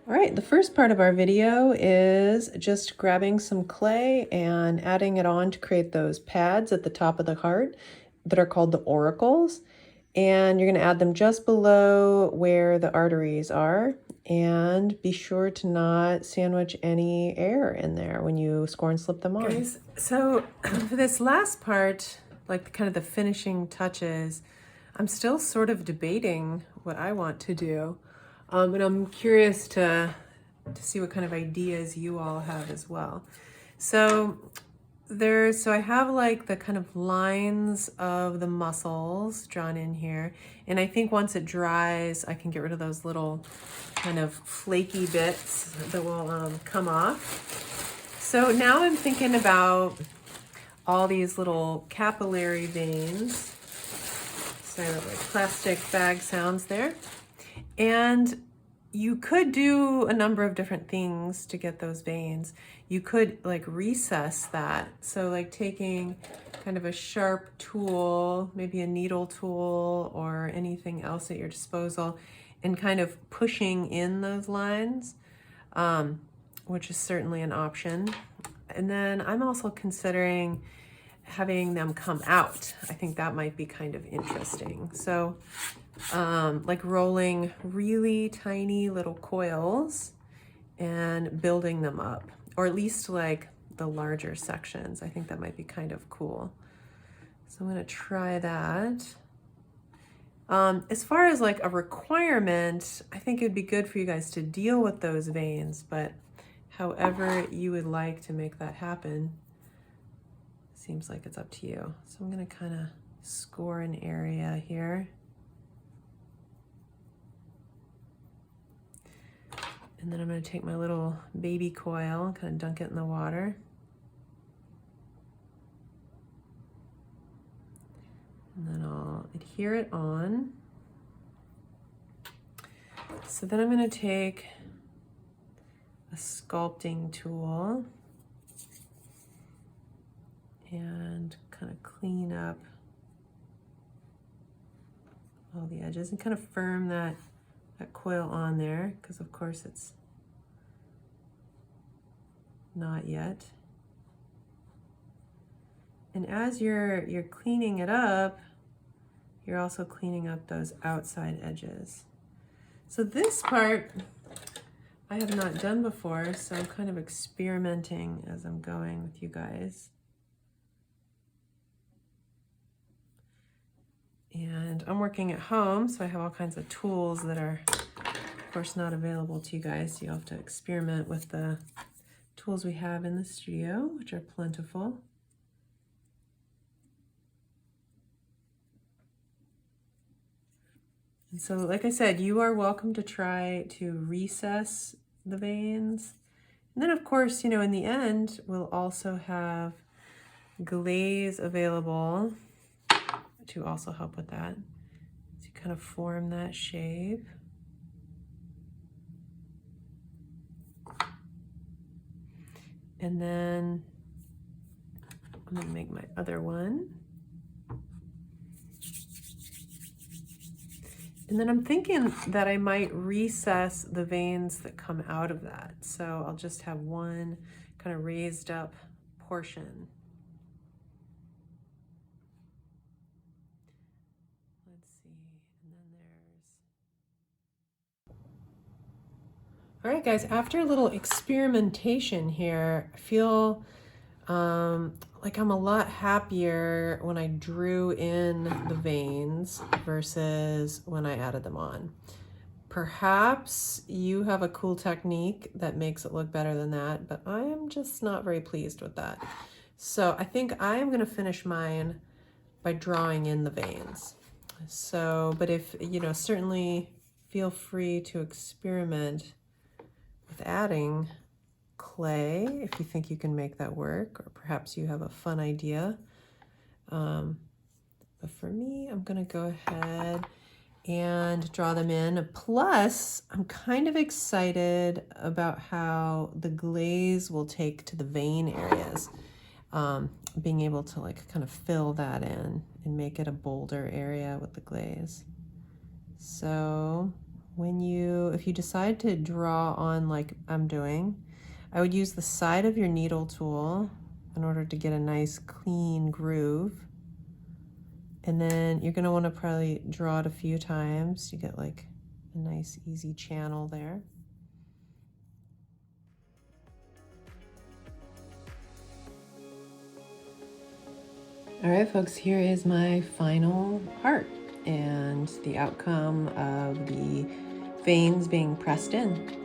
All right, the first part of our video is just grabbing some clay and adding it on to create those pads at the top of the heart that are called the auricles. And you're going to add them just below where the arteries are. And be sure to not sandwich any air in there when you score and slip them on. Guys, so for this last part, like kind of the finishing touches, I'm still sort of debating what I want to do. And I'm curious to see what kind of ideas you all have as well. So I have like the kind of lines of the muscles drawn in here. And I think once it dries, I can get rid of those little kind of flaky bits that will come off. So now I'm thinking about all these little capillary veins. Sorry about like plastic bag sounds there. And you could do a number of different things to get those veins. You could like recess that. So like taking kind of a sharp tool, maybe a needle tool or anything else at your disposal, and kind of pushing in those lines, which is certainly an option. And then I'm also considering having them come out. I think that might be kind of interesting. So like rolling really tiny little coils and building them up, or at least like the larger sections. I think that might be kind of cool. So I'm gonna try that. As far as like a requirement, I think it'd be good for you guys to deal with those veins, but however you would like to make that happen, seems like it's up to you. So I'm gonna kind of score an area here. And then I'm going to take my little baby coil and kind of dunk it in the water. And then I'll adhere it on. So then I'm going to take a sculpting tool and kind of clean up all the edges and kind of firm that coil on there, because of course it's not yet. And as you're cleaning it up, you're also cleaning up those outside edges. So this part I have not done before, so I'm kind of experimenting as I'm going with you guys. And I'm working at home, so I have all kinds of tools that are, of course, not available to you guys. So you'll have to experiment with the tools we have in the studio, which are plentiful. And so, like I said, you are welcome to try to recess the veins. And then, of course, you know, in the end, we'll also have glaze available to also help with that. So you kind of form that shape. And then I'm gonna make my other one. And then I'm thinking that I might recess the veins that come out of that. So I'll just have one kind of raised up portion. Let's see, and then there's... All right, guys, after a little experimentation here, I feel like I'm a lot happier when I drew in the veins versus when I added them on. Perhaps you have a cool technique that makes it look better than that, but I am just not very pleased with that. So I think I am going to finish mine by drawing in the veins. So, but if, you know, certainly feel free to experiment with adding clay if you think you can make that work, or perhaps you have a fun idea. But for me, I'm gonna go ahead and draw them in. Plus, I'm kind of excited about how the glaze will take to the vein areas. Being able to like kind of fill that in and make it a bolder area with the glaze. So if you decide to draw on like I'm doing, I would use the side of your needle tool in order to get a nice clean groove. And then you're gonna wanna probably draw it a few times to get like a nice easy channel there. All right, folks, here is my final heart and the outcome of the veins being pressed in.